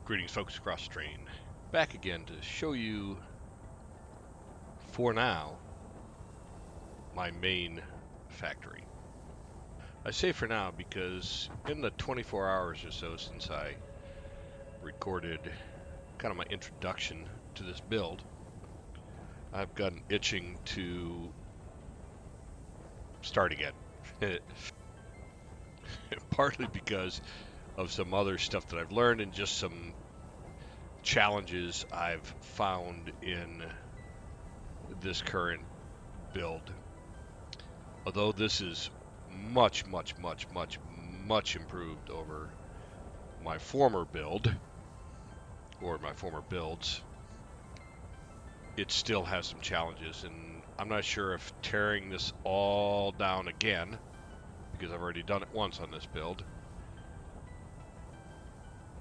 Greetings, folks across the train. Back again to show you, for now, my main factory. I say for now because in the 24 hours or so since I recorded kind of my introduction to this build, I've gotten itching to start again. Partly because of some other stuff that I've learned and just some challenges I've found in this current build. Although this is much improved over my former build, or my former builds, it still has some challenges, and I'm not sure if tearing this all down again, because I've already done it once on this build,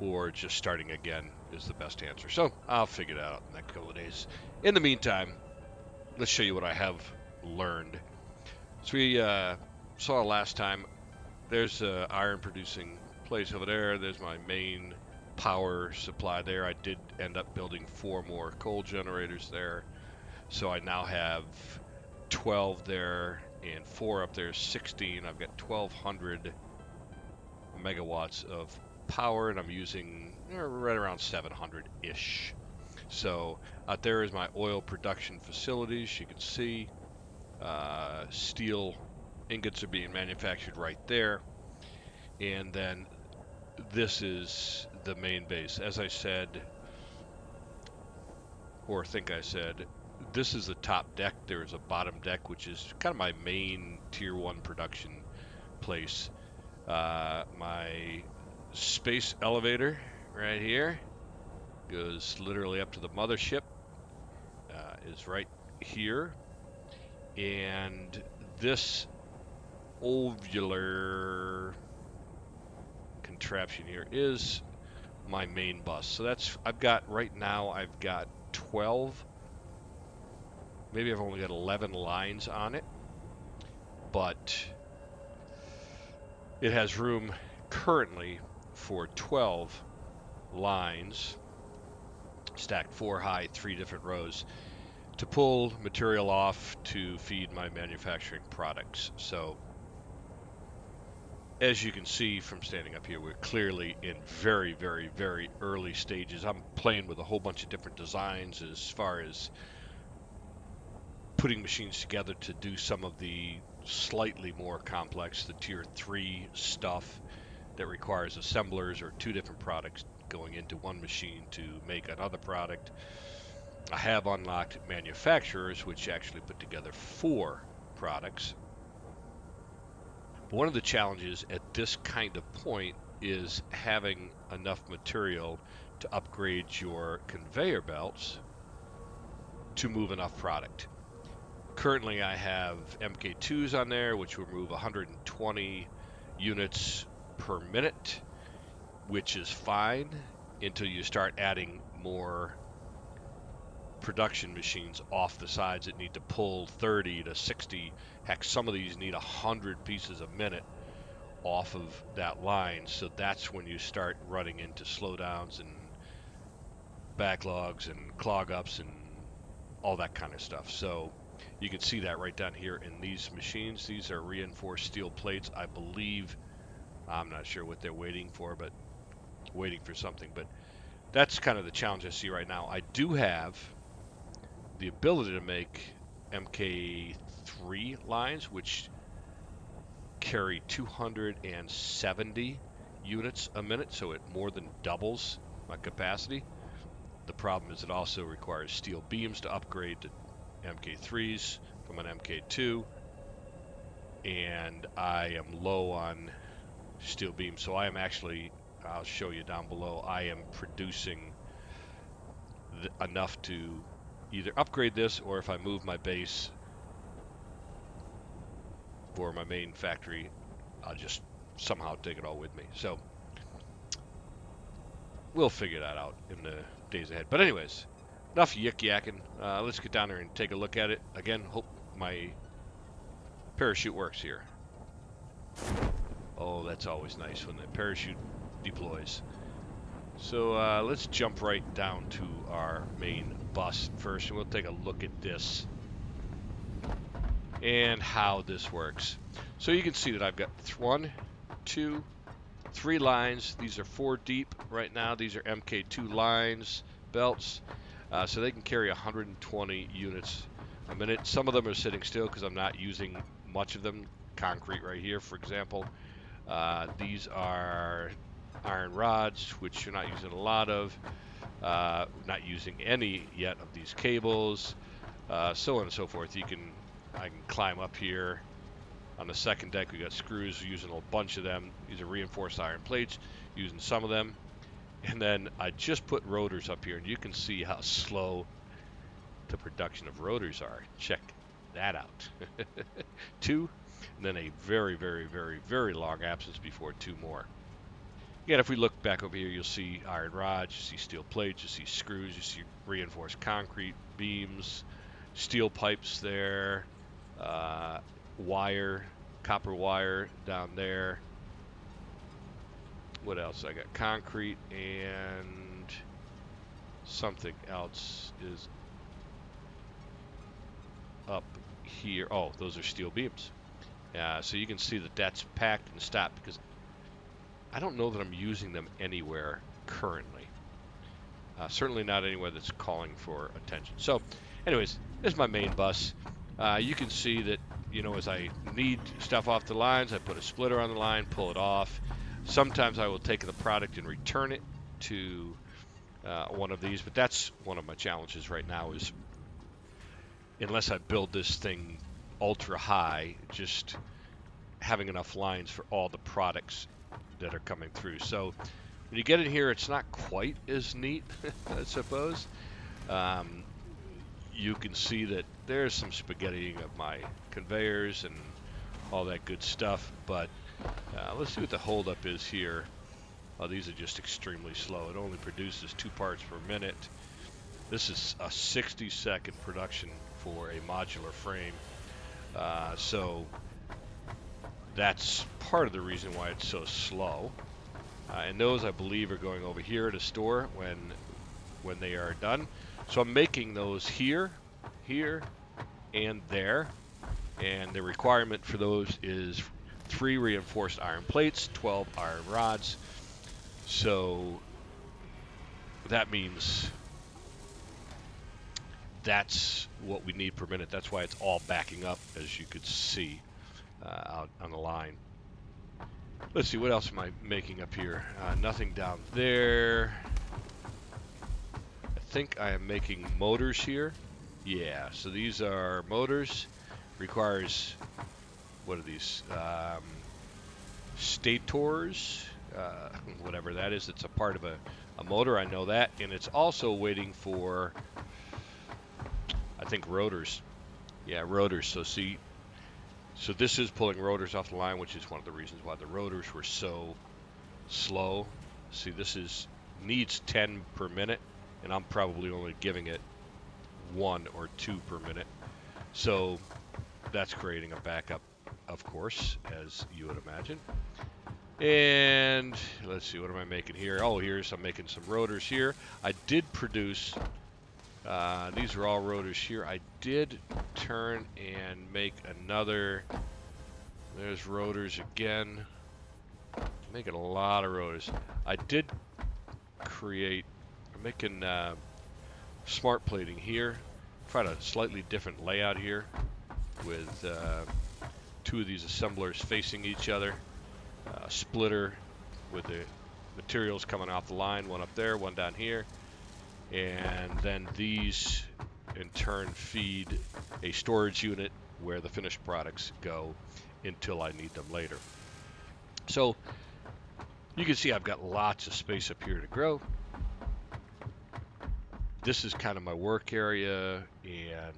or just starting again is the best answer. So I'll figure it out in the next couple of days. In the meantime, let's show you what I have learned. So we saw last time, there's an iron producing place over there. There's my main power supply there. I did end up building 4 more coal generators there. So I now have 12 there and 4 up there, 16. I've got 1,200 megawatts of power, and I'm using right around 700-ish. So out there is my oil production facilities. You can see steel ingots are being manufactured right there, and then this is the main base. As I said, or think I said, this is the top deck. There is a bottom deck, which is kind of my main tier 1 production place. My space elevator right here goes literally up to the mothership, is right here. And this ovular contraption here is my main bus. So that's, right now I've got 12, maybe I've only got 11 lines on it, but it has room currently for 12 lines stacked 4 high, 3 different rows, to pull material off to feed my manufacturing products. So as you can see from standing up here, we're clearly in very early stages. I'm playing with a whole bunch of different designs as far as putting machines together to do some of the slightly more complex, the tier 3 stuff that requires assemblers or 2 different products going into one machine to make another product. I have unlocked manufacturers, which actually put together 4 products. But one of the challenges at this kind of point is having enough material to upgrade your conveyor belts to move enough product. Currently I have MK2s on there, which will move 120 units per minute, which is fine until you start adding more production machines off the sides that need to pull 30 to 60. Heck, some of these need 100 pieces a minute off of that line. So that's when you start running into slowdowns and backlogs and clog ups and all that kind of stuff. So you can see that right down here in these machines. These are reinforced steel plates, I believe. I'm not sure what they're waiting for, but waiting for something. But that's kind of the challenge I see right now. I do have the ability to make MK3 lines, which carry 270 units a minute, so it more than doubles my capacity. The problem is it also requires steel beams to upgrade to MK3s from an MK2, and I am low on steel beams, so I am actually, I'll show you down below, I am producing enough to either upgrade this, or if I move my base for my main factory, I'll just somehow take it all with me. So we'll figure that out in the days ahead. But anyways, enough yik-yakking. Let's get down there and take a look at it. Again, hope my parachute works here. Oh, that's always nice when the parachute deploys. So let's jump right down to our main bus first, and we'll take a look at this and how this works. So you can see that I've got 1, 2, 3 lines. These are 4 deep right now. These are MK2 lines, belts. So they can carry 120 units a minute. Some of them are sitting still because I'm not using much of them. Concrete right here, for example. These are iron rods, which you're not using a lot of. Not using any yet of these cables, so on and so forth. I can climb up here. On the second deck, we got screws, using a bunch of them. These are reinforced iron plates, using some of them. And then I just put rotors up here, and you can see how slow the production of rotors are. Check that out. 2, and then a very, very, very, very long absence before 2 more. Again, if we look back over here, you'll see iron rods, you see steel plates, you see screws, you see reinforced concrete beams, steel pipes there, wire, copper wire down there. What else? I got concrete and something else is up here. Oh, those are steel beams. So you can see that that's packed and stopped because I don't know that I'm using them anywhere currently. Certainly not anywhere that's calling for attention. So, anyways, this is my main bus. You can see that, as I need stuff off the lines, I put a splitter on the line, pull it off. Sometimes I will take the product and return it to one of these, but that's one of my challenges right now is unless I build this thing ultra high, just having enough lines for all the products that are coming through. So when you get in here, it's not quite as neat, I suppose. You can see that there's some spaghettiing of my conveyors and all that good stuff, but let's see what the holdup is here. Oh, these are just extremely slow. It only produces 2 parts per minute. This is a 60-second production for a modular frame. So that's part of the reason why it's so slow. And those, I believe, are going over here to store when they are done. So I'm making those here, and there. And the requirement for those is 3 reinforced iron plates, 12 iron rods. So that means that's what we need per minute. That's why it's all backing up, as you could see out on the line. Let's see, what else am I making up here? Nothing down there. I think I am making motors here. Yeah, so these are motors. Requires, what are these? Stators, whatever that is. It's a part of a motor, I know that. And it's also waiting for, I think, rotors. Yeah, rotors. So see, so this is pulling rotors off the line, which is one of the reasons why the rotors were so slow. See, this needs 10 per minute, and I'm probably only giving it 1 or 2 per minute. So that's creating a backup, of course, as you would imagine. And let's see, what am I making here? Oh, I'm making some rotors here. I did produce, these are all rotors here. I did turn and make another, there's rotors again. Making a lot of rotors. I did create, I'm making smart plating here. Tried a slightly different layout here with 2 of these assemblers facing each other. A splitter with the materials coming off the line, one up there, one down here. And then these in turn feed a storage unit where the finished products go until I need them later. So you can see I've got lots of space up here to grow. This is kind of my work area, and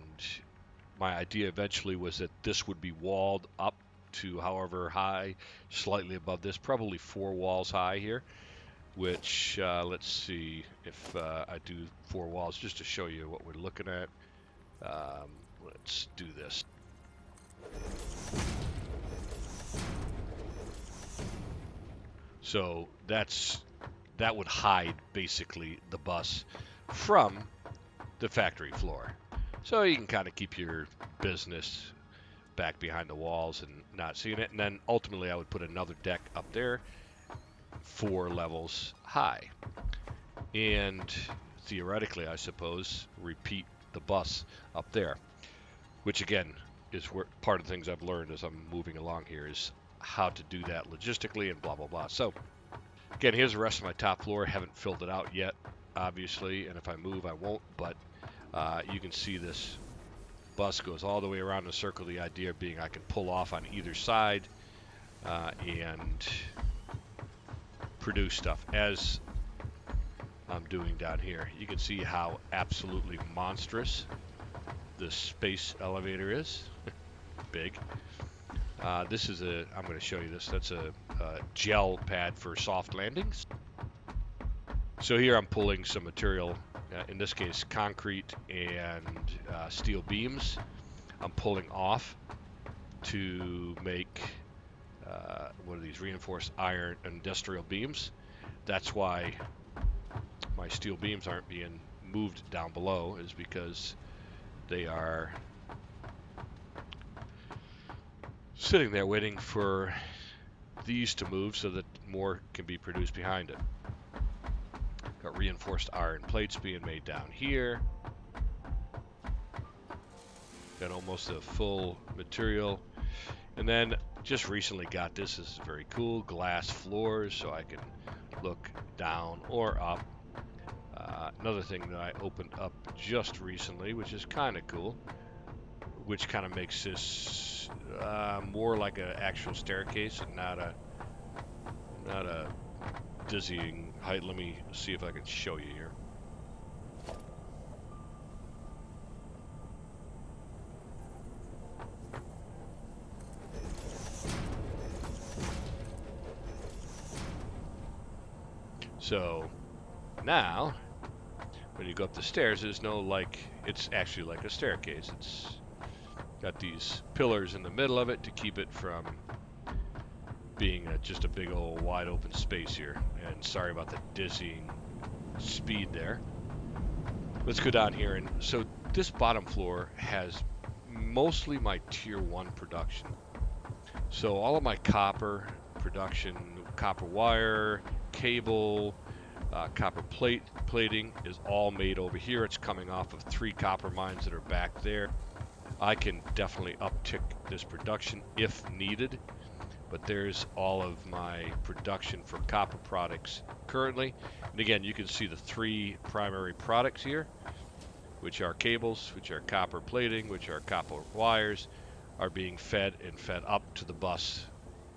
my idea eventually was that this would be walled up to however high, slightly above this, probably 4 walls high here, which let's see if I do 4 walls just to show you what we're looking at. Let's do this. So that's that would hide basically the bus from the factory floor. So you can kind of keep your business back behind the walls and not seeing it. And then ultimately I would put another deck up there 4 levels high. And theoretically, I suppose, repeat the bus up there, which again is where part of the things I've learned as I'm moving along here is how to do that logistically and blah, blah, blah. So again, here's the rest of my top floor. Haven't filled it out yet, obviously, and if I move, I won't, but you can see this bus goes all the way around the circle. The idea being I can pull off on either side and produce stuff as I'm doing down here. You can see how absolutely monstrous this space elevator is. Big. This is I'm going to show you this. That's a gel pad for soft landings. So here I'm pulling some material, in this case concrete and steel beams. I'm pulling off to make what are these, reinforced iron industrial beams. That's why my steel beams aren't being moved down below, is because they are sitting there waiting for these to move so that more can be produced behind it. Got reinforced iron plates being made down here. Got almost a full material. And then just recently got this. This is very cool. Glass floors so I can look down or up. Another thing that I opened up just recently, which is kind of cool, which kind of makes this more like an actual staircase and not a dizzying height. Let me see if I can show you here. So now when you go up the stairs, there's no it's actually like a staircase. It's got these pillars in the middle of it to keep it from being just a big old wide open space here. And sorry about the dizzying speed there. Let's go down here. And so this bottom floor has mostly my tier 1 production. So all of my copper production, copper wire, cable, copper plating is all made over here. It's coming off of 3 copper mines that are back there. I can definitely uptick this production if needed, but there's all of my production for copper products currently. And again, you can see the 3 primary products here, which are cables, which are copper plating, which are copper wires, are being fed and fed up to the bus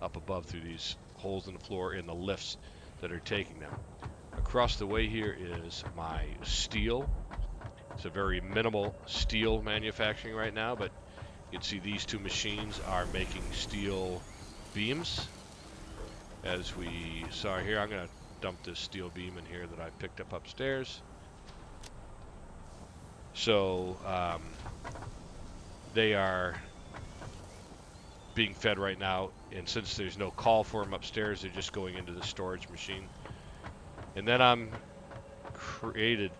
up above through these holes in the floor in the lifts that are taking them. Across the way here is my steel. It's a very minimal steel manufacturing right now, but you can see these 2 machines are making steel beams. As we saw here, I'm going to dump this steel beam in here that I picked up upstairs. So they are being fed right now, and since there's no call for them upstairs, they're just going into the storage machine. And then I'm created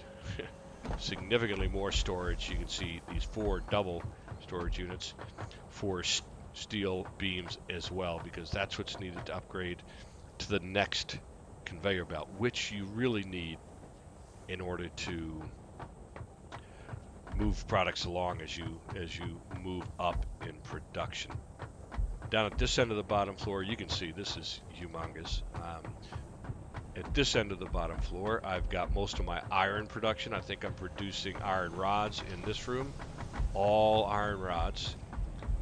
significantly more storage. You can see these 4 double storage units for steel beams as well, because that's what's needed to upgrade to the next conveyor belt, which you really need in order to move products along as you move up in production. Down at this end of the bottom floor, you can see this is humongous. At this end of the bottom floor, I've got most of my iron production. I think I'm producing iron rods in this room, all iron rods.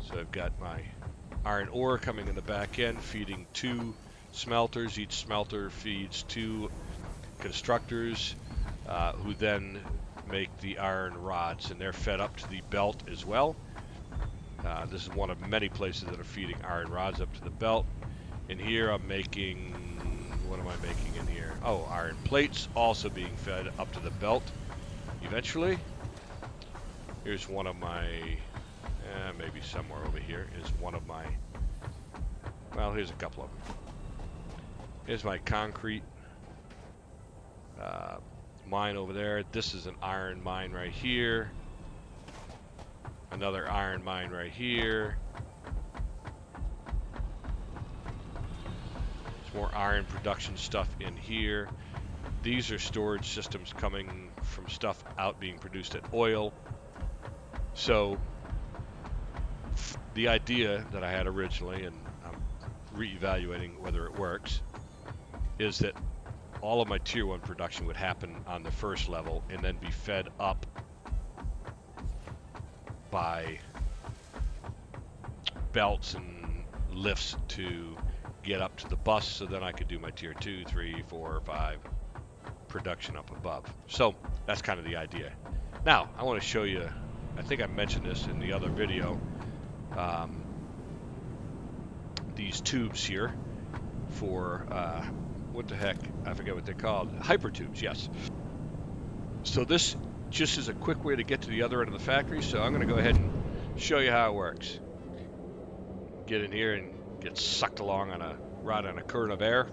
So I've got my iron ore coming in the back end, feeding 2 smelters. Each smelter feeds 2 constructors, who then make the iron rods, and they're fed up to the belt as well. This is one of many places that are feeding iron rods up to the belt. And here I'm making, what am I making in here? Oh, iron plates also being fed up to the belt eventually. Here's one of my, maybe somewhere over here is one of my, well, here's a couple of them. Here's my concrete mine over there. This is an iron mine right here. Another iron mine right here. There's more iron production stuff in here. These are storage systems coming from stuff out being produced at oil. So the idea that I had originally, and I'm reevaluating whether it works, is that all of my tier 1 production would happen on the first level and then be fed up by belts and lifts to get up to the bus, so then I could do my tier 2, 3, 4, 5 production up above. So that's kind of the idea. Now I want to show you, I think I mentioned this in the other video, these tubes here for what the heck, I forget what they're called, hyper tubes. Yes. So this just is a quick way to get to the other end of the factory, so I'm going to go ahead and show you how it works. Get in here and get sucked along on a rod on a current of air.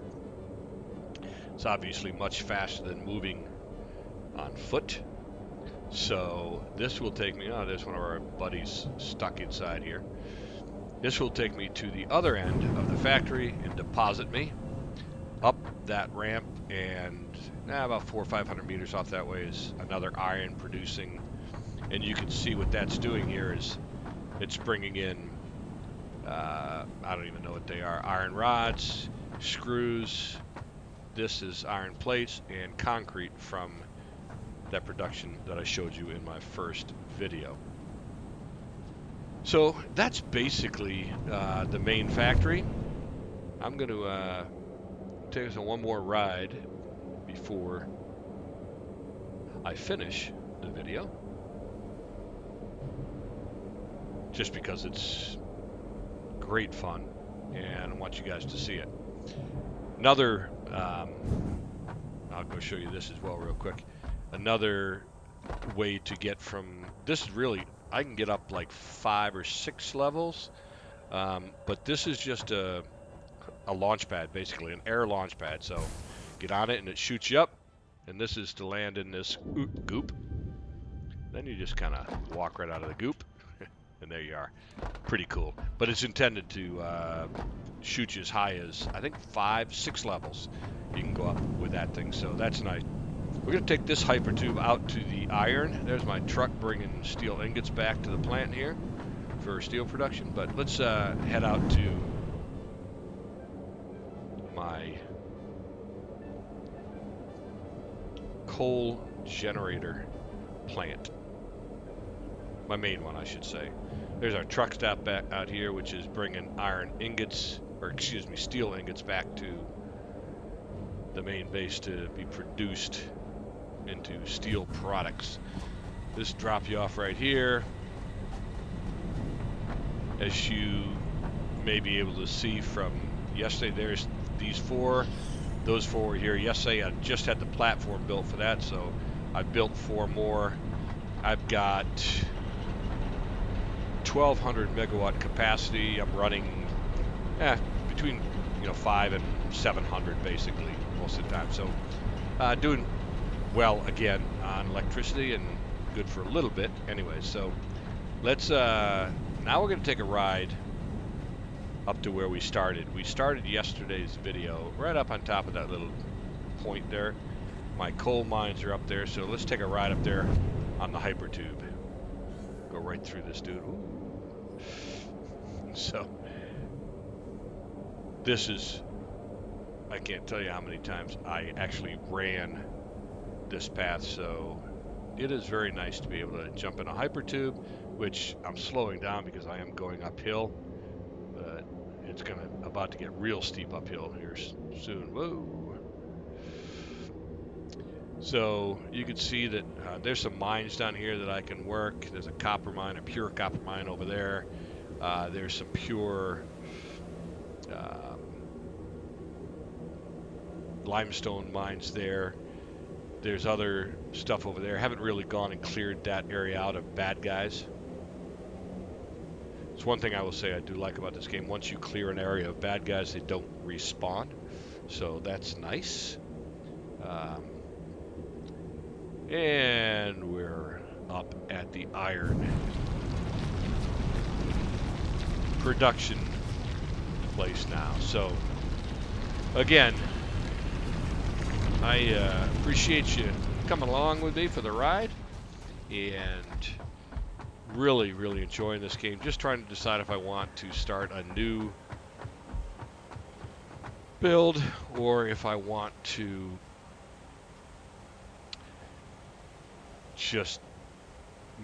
It's obviously much faster than moving on foot. So this will take me, oh, there's one of our buddies stuck inside here. This will take me to the other end of the factory and deposit me up that ramp, and about 400 or 500 meters off that way is another iron producing. And you can see what that's doing here is it's bringing in, I don't even know what they are, iron rods, screws. This is iron plates and concrete from that production that I showed you in my first video. So that's basically the main factory. I'm going to take us on one more ride before I finish the video, just because it's great fun and I want you guys to see it. Another, I'll go show you this as well real quick. Another way to get from, this is really, I can get up like 5 or 6 levels, but this is just a launch pad, basically an air launch pad. So get on it and it shoots you up, and this is to land in this goop. Then you just kind of walk right out of the goop and there you are. Pretty cool, but it's intended to shoot you as high as, I think, 5, 6 levels you can go up with that thing, so that's nice. We're going to take this hyper tube out to the iron. There's my truck bringing steel ingots back to the plant here for steel production, but let's head out to my coal generator plant. My main one, I should say. There's our truck stop back out here, which is bringing iron ingots, or excuse me, steel ingots back to the main base to be produced into steel products. This drop you off right here. As you may be able to see from yesterday, there's these 4. Those 4 were here yesterday. I just had the platform built for that, so I built 4 more. I've got 1,200 megawatt capacity. I'm running between 5 and 700 basically most of the time. So doing well again on electricity and good for a little bit anyway. So let's now we're going to take a ride up to where we started. We started yesterday's video right up on top of that little point there. My coal mines are up there, so let's take a ride up there on the hyper tube. Go right through this dude. Ooh. So this is, I can't tell you how many times I actually ran this path, so it is very nice to be able to jump in a hyper tube, which I'm slowing down because I am going uphill, but it's about to get real steep uphill here soon. Whoa. So you can see that there's some mines down here that I can work. There's a copper mine, a pure copper mine over there. There's some pure limestone mines there. There's other stuff over there. Haven't really gone and cleared that area out of bad guys. It's one thing I will say I do like about this game. Once you clear an area of bad guys, they don't respawn. So that's nice. And we're up at the iron production place now. So, again, I appreciate you coming along with me for the ride, and really, really enjoying this game. Just trying to decide if I want to start a new build or if I want to just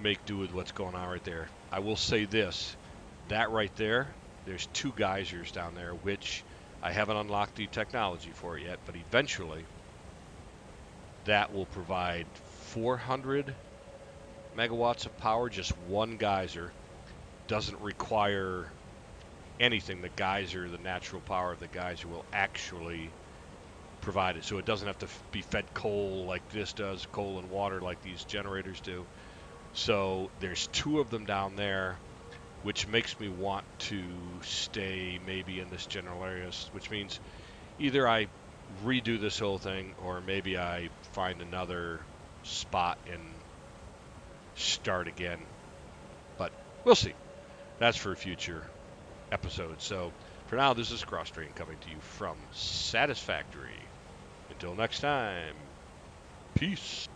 make do with what's going on right there. I will say this, that right there, there's 2 geysers down there, which I haven't unlocked the technology for yet, but eventually that will provide 400 megawatts of power, just one geyser. Doesn't require anything. The geyser, the natural power of the geyser will actually provide it. So it doesn't have to be fed coal like this does, coal and water like these generators do. So there's 2 of them down there, which makes me want to stay maybe in this general area, which means either I redo this whole thing or maybe I find another spot and start again. But we'll see. That's for a future episode. So for now, this is Crosstrain coming to you from Satisfactory. Until next time, peace.